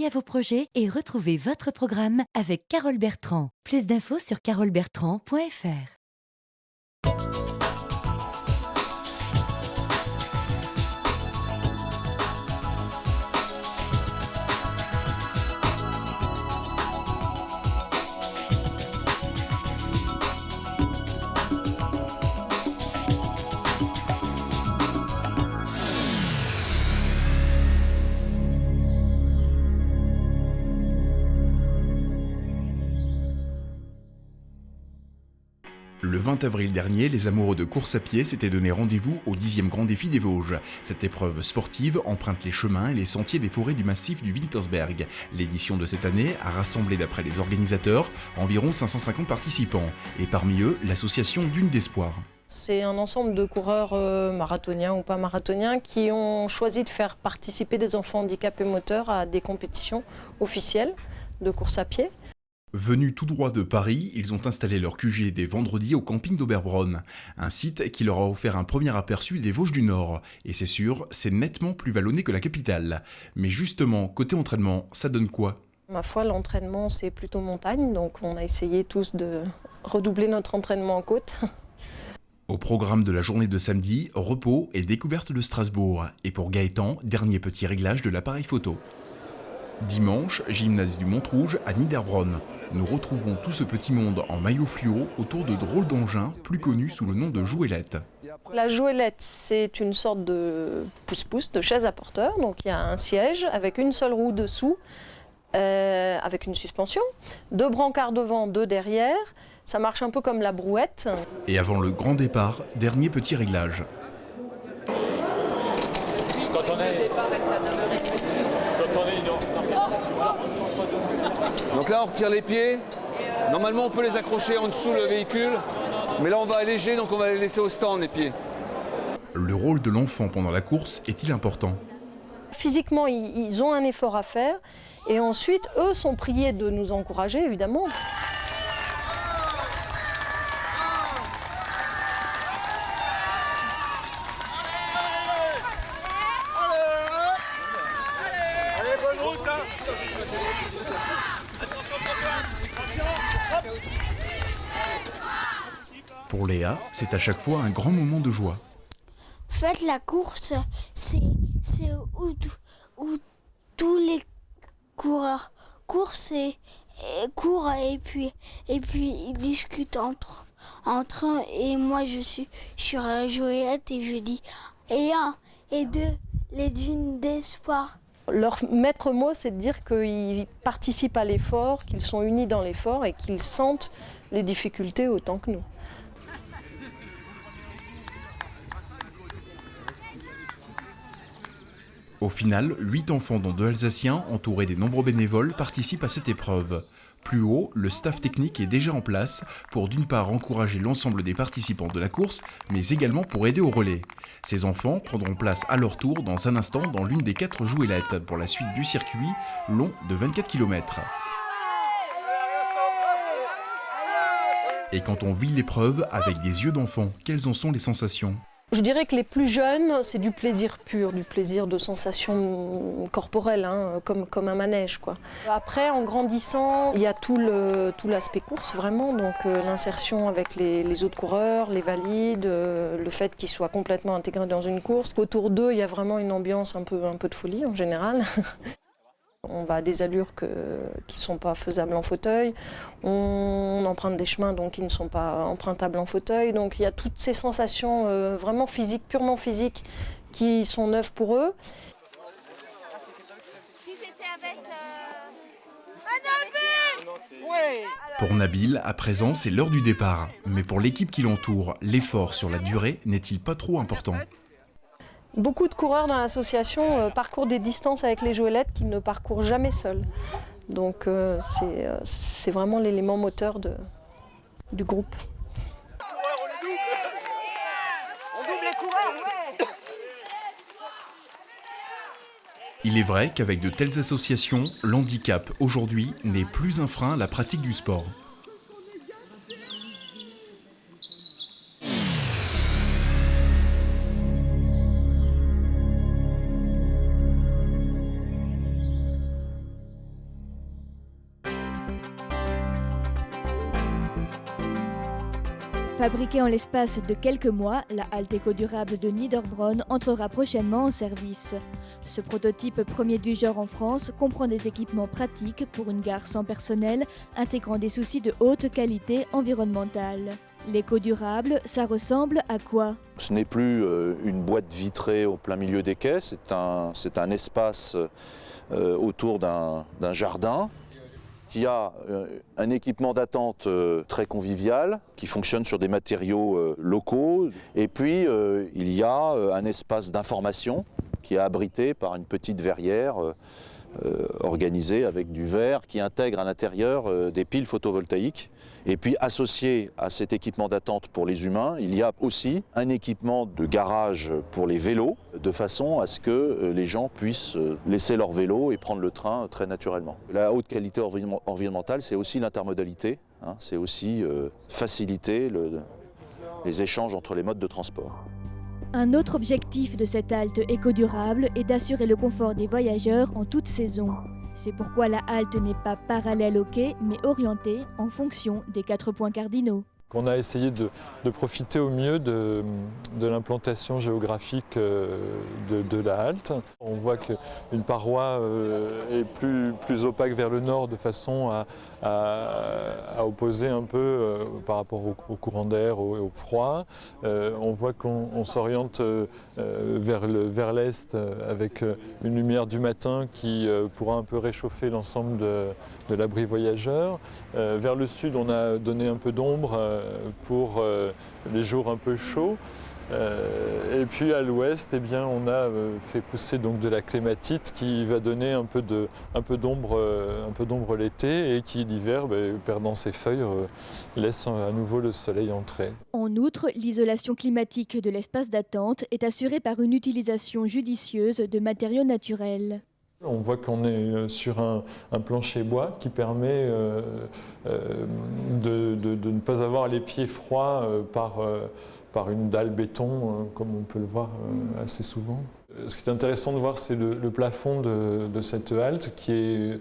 à vos projets et retrouvez votre programme avec Carole Bertrand. Plus d'infos sur carolebertrand.fr. Le 20 avril dernier, les amoureux de course à pied s'étaient donné rendez-vous au 10e Grand Défi des Vosges. Cette épreuve sportive emprunte les chemins et les sentiers des forêts du massif du Wintersberg. L'édition de cette année a rassemblé, d'après les organisateurs, environ 550 participants, et parmi eux, l'association Dune d'Espoir. C'est un ensemble de coureurs marathoniens ou pas marathoniens qui ont choisi de faire participer des enfants handicapés moteurs à des compétitions officielles de course à pied. Venus tout droit de Paris, ils ont installé leur QG dès vendredi au camping d'Oberbronn, un site qui leur a offert un premier aperçu des Vosges du Nord. Et c'est sûr, c'est nettement plus vallonné que la capitale. Mais justement, côté entraînement, ça donne quoi ? Ma foi, l'entraînement, c'est plutôt montagne, donc on a essayé tous de redoubler notre entraînement en côte. Au programme de la journée de samedi, repos et découverte de Strasbourg. Et pour Gaëtan, dernier petit réglage de l'appareil photo. Dimanche, gymnase du Montrouge à Niederbronn. Nous retrouvons tout ce petit monde en maillot fluo autour de drôles d'engins, plus connus sous le nom de jouelette. La jouelette, c'est une sorte de pousse-pousse, de chaise à porteur. Donc il y a un siège avec une seule roue dessous, avec une suspension, 2 brancards devant, 2 derrière. Ça marche un peu comme la brouette. Et avant le grand départ, dernier petit réglage. Donc là on retire les pieds, normalement on peut les accrocher en dessous le véhicule, mais là on va alléger donc on va les laisser au stand les pieds. Le rôle de l'enfant pendant la course est-il important ? Physiquement ils ont un effort à faire et ensuite eux sont priés de nous encourager évidemment. Pour Léa, c'est à chaque fois un grand moment de joie. En fait, la course, c'est où tous les coureurs courent et puis ils discutent entre eux. Et moi, je suis sur la jouette et je dis et 1 et 2, les dunes d'espoir. Leur maître mot, c'est de dire qu'ils participent à l'effort, qu'ils sont unis dans l'effort et qu'ils sentent les difficultés autant que nous. Au final, 8 enfants dont 2 Alsaciens, entourés des nombreux bénévoles, participent à cette épreuve. Plus haut, le staff technique est déjà en place pour d'une part encourager l'ensemble des participants de la course, mais également pour aider au relais. Ces enfants prendront place à leur tour dans un instant dans l'une des 4 jouelettes pour la suite du circuit, long de 24 km. Et quand on vit l'épreuve avec des yeux d'enfant, quelles en sont les sensations ? Je dirais que les plus jeunes, c'est du plaisir pur, du plaisir de sensations corporelles, comme un manège, quoi. Après, en grandissant, il y a tout l'aspect course, vraiment, donc l'insertion avec les autres coureurs, les valides, le fait qu'ils soient complètement intégrés dans une course. Autour d'eux, il y a vraiment une ambiance un peu de folie, en général. On va à des allures qui ne sont pas faisables en fauteuil. On emprunte des chemins donc, qui ne sont pas empruntables en fauteuil. Donc il y a toutes ces sensations vraiment physiques, purement physiques, qui sont neuves pour eux. Pour Nabil, à présent, c'est l'heure du départ. Mais pour l'équipe qui l'entoure, l'effort sur la durée n'est-il pas trop important ? Beaucoup de coureurs dans l'association parcourent des distances avec les jouelettes qu'ils ne parcourent jamais seuls. Donc c'est vraiment l'élément moteur du groupe. On double les coureurs, ouais. Il est vrai qu'avec de telles associations, l'handicap aujourd'hui n'est plus un frein à la pratique du sport. Fabriquée en l'espace de quelques mois, la halte éco-durable de Niederbronn entrera prochainement en service. Ce prototype premier du genre en France comprend des équipements pratiques pour une gare sans personnel, intégrant des soucis de haute qualité environnementale. L'éco-durable, ça ressemble à quoi ? Ce n'est plus une boîte vitrée au plein milieu des quais, c'est un espace autour d'un jardin qui a un équipement d'attente très convivial, qui fonctionne sur des matériaux locaux. Et puis, il y a un espace d'information qui est abrité par une petite verrière organisée avec du verre qui intègre à l'intérieur des piles photovoltaïques. Et puis, associé à cet équipement d'attente pour les humains, il y a aussi un équipement de garage pour les vélos, de façon à ce que les gens puissent laisser leur vélo et prendre le train très naturellement. La haute qualité environnementale, c'est aussi l'intermodalité, hein, c'est aussi faciliter les échanges entre les modes de transport. Un autre objectif de cette halte éco-durable est d'assurer le confort des voyageurs en toute saison. C'est pourquoi la halte n'est pas parallèle au quai, mais orientée en fonction des 4 points cardinaux. On a essayé de profiter au mieux de l'implantation géographique de la halte. On voit qu'une paroi est plus opaque vers le nord de façon à opposer un peu par rapport au courant d'air, au froid. On voit qu'on s'oriente vers l'est avec une lumière du matin qui pourra un peu réchauffer l'ensemble de l'abri voyageur. Vers le sud, on a donné un peu d'ombre pour les jours un peu chauds. Et puis à l'ouest, eh bien, on a fait pousser donc de la clématite qui va donner un peu d'ombre l'été et qui l'hiver, perdant ses feuilles, laisse à nouveau le soleil entrer. En outre, l'isolation climatique de l'espace d'attente est assurée par une utilisation judicieuse de matériaux naturels. On voit qu'on est sur un plancher bois qui permet de ne pas avoir les pieds froids par une dalle béton, comme on peut le voir assez souvent. Ce qui est intéressant de voir, c'est le plafond de cette halte qui est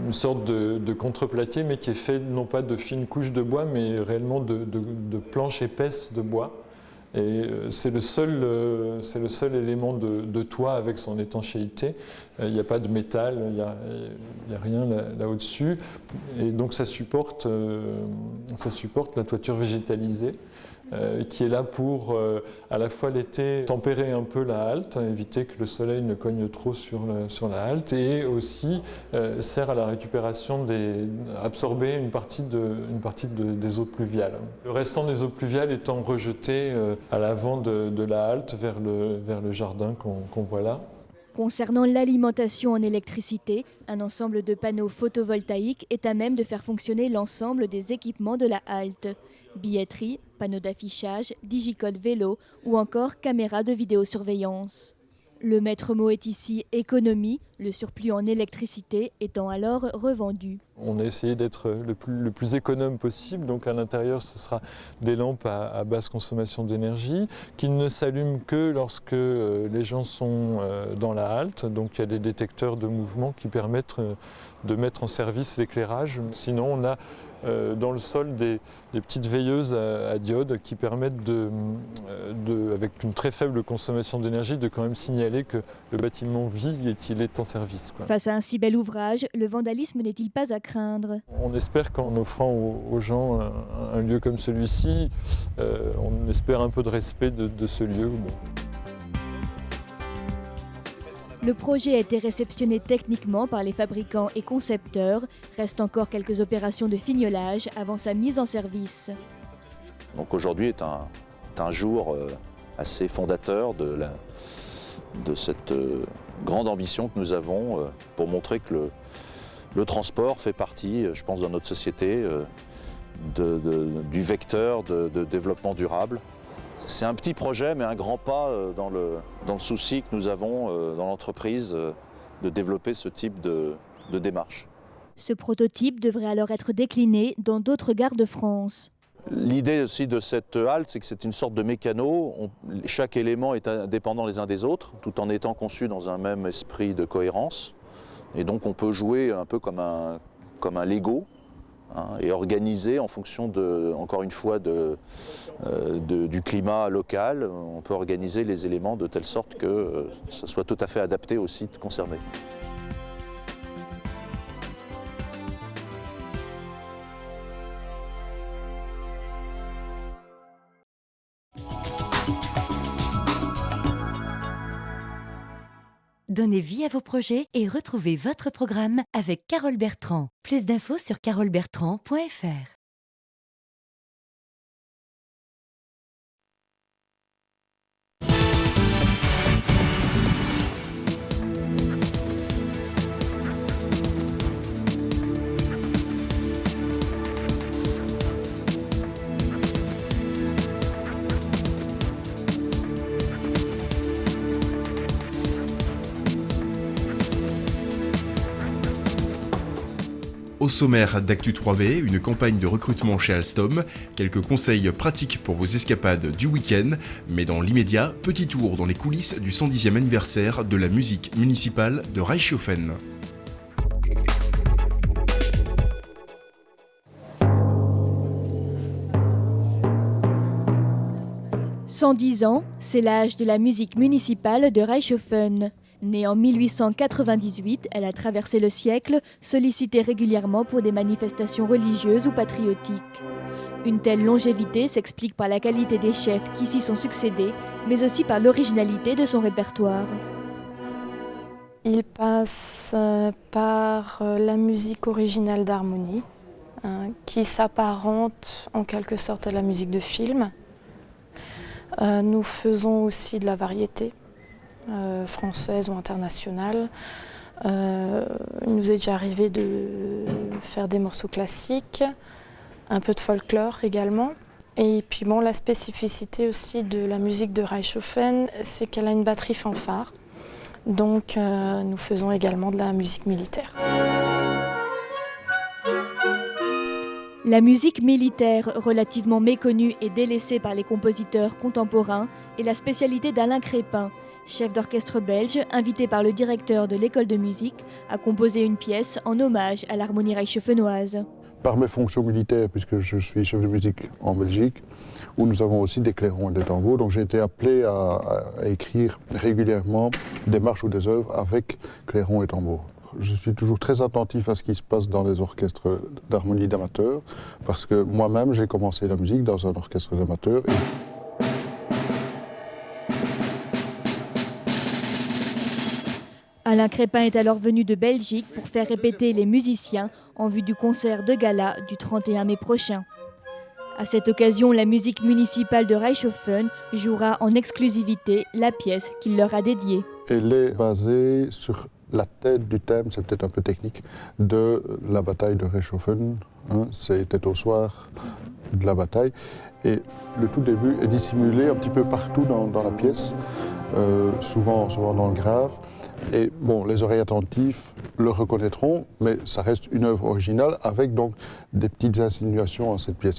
une sorte de contreplaqué, mais qui est fait non pas de fines couches de bois, mais réellement de planches épaisses de bois. Et c'est le seul élément de toit avec son étanchéité. Il n'y a pas de métal, il n'y a rien là au-dessus. Et donc ça supporte la toiture végétalisée qui est là pour, à la fois l'été, tempérer un peu la halte, éviter que le soleil ne cogne trop sur la halte, et aussi sert à la récupération, absorber une partie des eaux pluviales. Le restant des eaux pluviales étant rejeté à l'avant de la halte vers le jardin qu'on voit là. Concernant l'alimentation en électricité, un ensemble de panneaux photovoltaïques est à même de faire fonctionner l'ensemble des équipements de la halte. Billetterie, panneaux d'affichage, digicode vélo ou encore caméras de vidéosurveillance. Le maître mot est ici économie, le surplus en électricité étant alors revendu. On a essayé d'être le plus économe possible, donc à l'intérieur ce sera des lampes à basse consommation d'énergie qui ne s'allument que lorsque les gens sont dans la halte, donc il y a des détecteurs de mouvement qui permettent de mettre en service l'éclairage. Sinon on a dans le sol des petites veilleuses à diode qui permettent avec une très faible consommation d'énergie, de quand même signaler que le bâtiment vit et qu'il est en service, quoi. Face à un si bel ouvrage, le vandalisme n'est-il pas à craindre ? On espère qu'en offrant aux gens un lieu comme celui-ci, on espère un peu de respect de ce lieu. Le projet a été réceptionné techniquement par les fabricants et concepteurs. Reste encore quelques opérations de fignolage avant sa mise en service. Donc aujourd'hui est un jour assez fondateur de cette grande ambition que nous avons pour montrer que le transport fait partie, je pense, dans notre société du vecteur de développement durable. C'est un petit projet, mais un grand pas dans le souci que nous avons dans l'entreprise de développer ce type de démarche. Ce prototype devrait alors être décliné dans d'autres gares de France. L'idée aussi de cette halte, c'est que c'est une sorte de mécano. Chaque élément est indépendant les uns des autres, tout en étant conçu dans un même esprit de cohérence. Et donc on peut jouer un peu comme un Lego et organisé en fonction, encore une fois, du climat local. On peut organiser les éléments de telle sorte que ça soit tout à fait adapté au site concerné. Donnez vie à vos projets et retrouvez votre programme avec Carole Bertrand. Plus d'infos sur carolebertrand.fr. Au sommaire d'Actu 3B, une campagne de recrutement chez Alstom, quelques conseils pratiques pour vos escapades du week-end, mais dans l'immédiat, petit tour dans les coulisses du 110e anniversaire de la musique municipale de Reichshofen. « 110 ans, c'est l'âge de la musique municipale de Reichshofen. Née en 1898, elle a traversé le siècle, sollicitée régulièrement pour des manifestations religieuses ou patriotiques. Une telle longévité s'explique par la qualité des chefs qui s'y sont succédés, mais aussi par l'originalité de son répertoire. Il passe par la musique originale d'harmonie, qui s'apparente en quelque sorte à la musique de film. Nous faisons aussi de la variété. Française ou internationale. Il nous est déjà arrivé de faire des morceaux classiques, un peu de folklore également. Et puis bon, la spécificité aussi de la musique de Reichshofen, c'est qu'elle a une batterie fanfare. Donc nous faisons également de la musique militaire. La musique militaire, relativement méconnue et délaissée par les compositeurs contemporains, est la spécialité d'Alain Crépin, chef d'orchestre belge, invité par le directeur de l'école de musique à composer une pièce en hommage à l'harmonie reichshofenoise. Par mes fonctions militaires, puisque je suis chef de musique en Belgique, où nous avons aussi des clairons et des tambours, donc j'ai été appelé à écrire régulièrement des marches ou des œuvres avec clairons et tambours. Je suis toujours très attentif à ce qui se passe dans les orchestres d'harmonie d'amateurs, parce que moi-même j'ai commencé la musique dans un orchestre d'amateurs. Alain Crépin est alors venu de Belgique pour faire répéter les musiciens en vue du concert de gala du 31 mai prochain. À cette occasion, la musique municipale de Reichshofen jouera en exclusivité la pièce qu'il leur a dédiée. Elle est basée sur la tête du thème, c'est peut-être un peu technique, de la bataille de Reichshofen. C'était au soir de la bataille. Et le tout début est dissimulé un petit peu partout dans la pièce, souvent dans le grave. Et bon, les oreilles attentives le reconnaîtront, mais ça reste une œuvre originale avec donc des petites insinuations à cette pièce.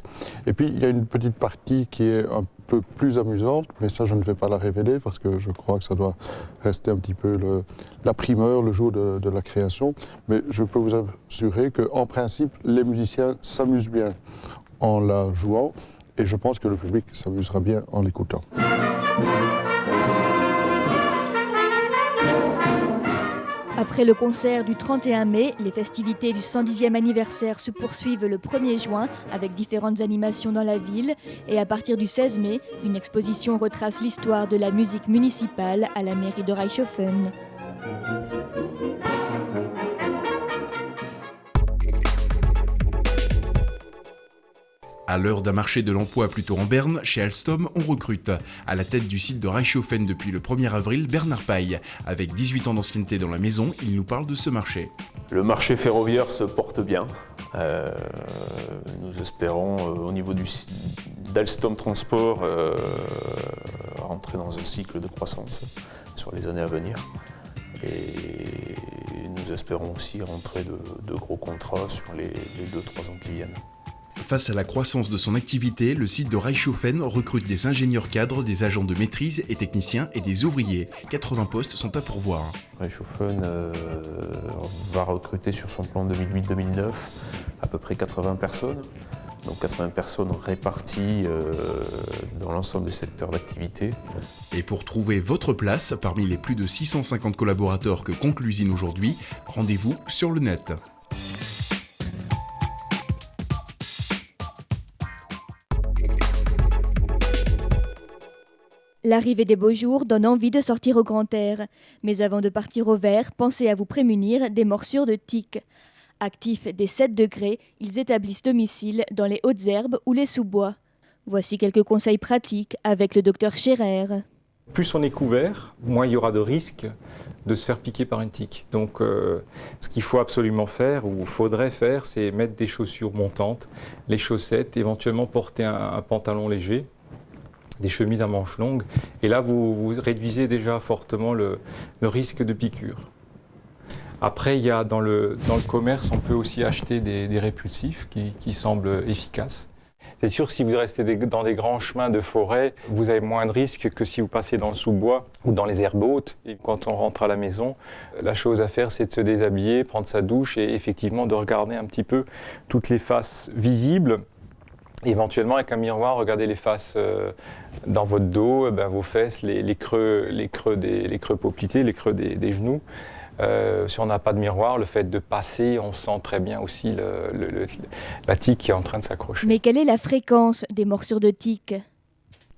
Et puis il y a une petite partie qui est un peu plus amusante, mais ça je ne vais pas la révéler parce que je crois que ça doit rester un petit peu la primeur le jour de la création. Mais je peux vous assurer qu'en principe, les musiciens s'amusent bien en la jouant et je pense que le public s'amusera bien en l'écoutant. Après le concert du 31 mai, les festivités du 110e anniversaire se poursuivent le 1er juin avec différentes animations dans la ville et à partir du 16 mai, une exposition retrace l'histoire de la musique municipale à la mairie de Reichshofen. À l'heure d'un marché de l'emploi plutôt en berne, chez Alstom, on recrute. À la tête du site de Reichshofen depuis le 1er avril, Bernard Paille. Avec 18 ans d'ancienneté dans la maison, il nous parle de ce marché. Le marché ferroviaire se porte bien. Nous espérons, au niveau d'Alstom Transport, rentrer dans un cycle de croissance sur les années à venir. Et nous espérons aussi rentrer de gros contrats sur les 2-3 ans qui viennent. Face à la croissance de son activité, le site de Reichshofen recrute des ingénieurs cadres, des agents de maîtrise et techniciens et des ouvriers. 80 postes sont à pourvoir. Reichshofen va recruter sur son plan 2008-2009 à peu près 80 personnes. Donc 80 personnes réparties dans l'ensemble des secteurs d'activité. Et pour trouver votre place parmi les plus de 650 collaborateurs que compte l'usine aujourd'hui, rendez-vous sur le net. L'arrivée des beaux jours donne envie de sortir au grand air. Mais avant de partir au vert, pensez à vous prémunir des morsures de tiques. Actifs des 7 degrés, ils établissent domicile dans les hautes herbes ou les sous-bois. Voici quelques conseils pratiques avec le docteur Scherer. Plus on est couvert, moins il y aura de risques de se faire piquer par une tique. Donc ce qu'il faut absolument faire, ou faudrait faire, c'est mettre des chaussures montantes, les chaussettes, éventuellement porter un pantalon léger, des chemises à manches longues. Et là, vous réduisez déjà fortement le risque de piqûre. Après, il y a dans le commerce, on peut aussi acheter des répulsifs qui semblent efficaces. C'est sûr que si vous restez dans des grands chemins de forêt, vous avez moins de risques que si vous passez dans le sous-bois ou dans les herbes hautes. Et quand on rentre à la maison, la chose à faire, c'est de se déshabiller, prendre sa douche et effectivement de regarder un petit peu toutes les faces visibles. Éventuellement, avec un miroir, regardez les faces dans votre dos, vos fesses, les creux poplités, les creux des genoux. Si on n'a pas de miroir, le fait de passer, on sent très bien aussi la tique qui est en train de s'accrocher. Mais quelle est la fréquence des morsures de tiques ?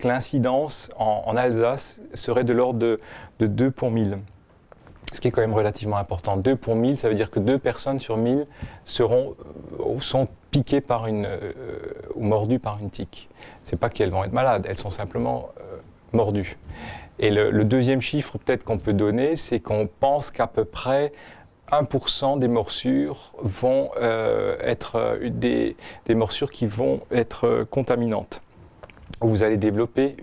L'incidence en Alsace serait de l'ordre de 2 pour 1000. Ce qui est quand même relativement important. 2 pour 1000, ça veut dire que 2 personnes sur 1000 sont piquées ou mordues par une tique. Ce n'est pas qu'elles vont être malades, elles sont simplement mordues. Et le deuxième chiffre peut-être qu'on peut donner, c'est qu'on pense qu'à peu près 1% des morsures vont être des morsures qui vont être contaminantes. Vous allez développer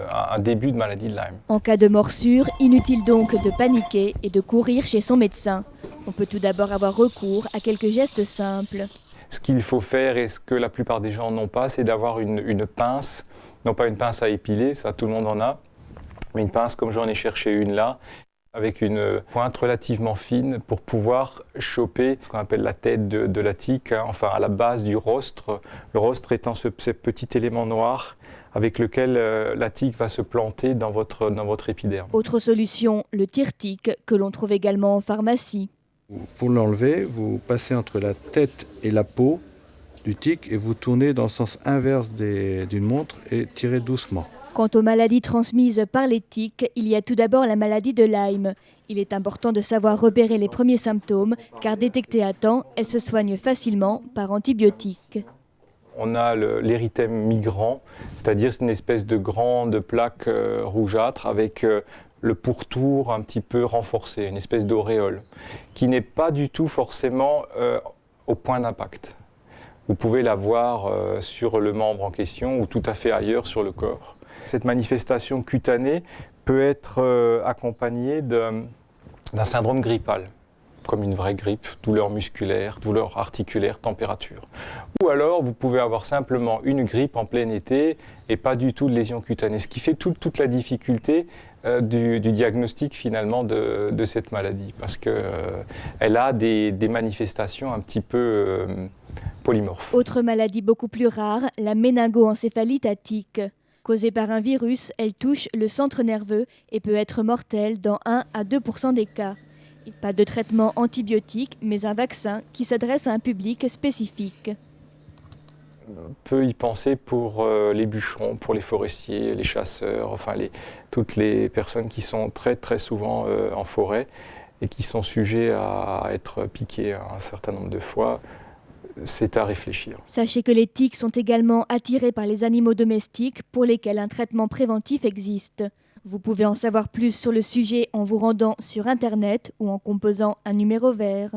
un début de maladie de Lyme. En cas de morsure, inutile donc de paniquer et de courir chez son médecin. On peut tout d'abord avoir recours à quelques gestes simples. Ce qu'il faut faire, et ce que la plupart des gens n'ont pas, c'est d'avoir une pince, non pas une pince à épiler, ça tout le monde en a, mais une pince comme j'en ai cherché une là, avec une pointe relativement fine pour pouvoir choper ce qu'on appelle la tête de la tique, enfin à la base du rostre. Le rostre étant ce petit élément noir avec lequel la tique va se planter dans votre épiderme. Autre solution, le tire-tique, que l'on trouve également en pharmacie. Pour l'enlever, vous passez entre la tête et la peau du tique et vous tournez dans le sens inverse d'une montre et tirez doucement. Quant aux maladies transmises par les tiques, il y a tout d'abord la maladie de Lyme. Il est important de savoir repérer les premiers symptômes, car détectées à temps, elles se soignent facilement par antibiotiques. On a l'érythème migrant, c'est-à-dire une espèce de grande plaque rougeâtre avec le pourtour un petit peu renforcé, une espèce d'auréole, qui n'est pas du tout forcément au point d'impact. Vous pouvez la voir sur le membre en question ou tout à fait ailleurs sur le corps. Cette manifestation cutanée peut être accompagnée d'un syndrome grippal, comme une vraie grippe, douleur musculaire, douleur articulaire, température. Ou alors, vous pouvez avoir simplement une grippe en plein été et pas du tout de lésion cutanée, ce qui fait toute la difficulté du diagnostic finalement de cette maladie, parce qu'elle a des manifestations un petit peu polymorphes. Autre maladie beaucoup plus rare, la méningo-encéphalite à tique. Causée par un virus, elle touche le centre nerveux et peut être mortelle dans 1 à 2% des cas. Pas de traitement antibiotique, mais un vaccin qui s'adresse à un public spécifique. On peut y penser pour les bûcherons, pour les forestiers, les chasseurs, enfin toutes les personnes qui sont très très souvent en forêt et qui sont sujets à être piqués un certain nombre de fois. C'est à réfléchir. Sachez que les tiques sont également attirées par les animaux domestiques pour lesquels un traitement préventif existe. Vous pouvez en savoir plus sur le sujet en vous rendant sur Internet ou en composant un numéro vert.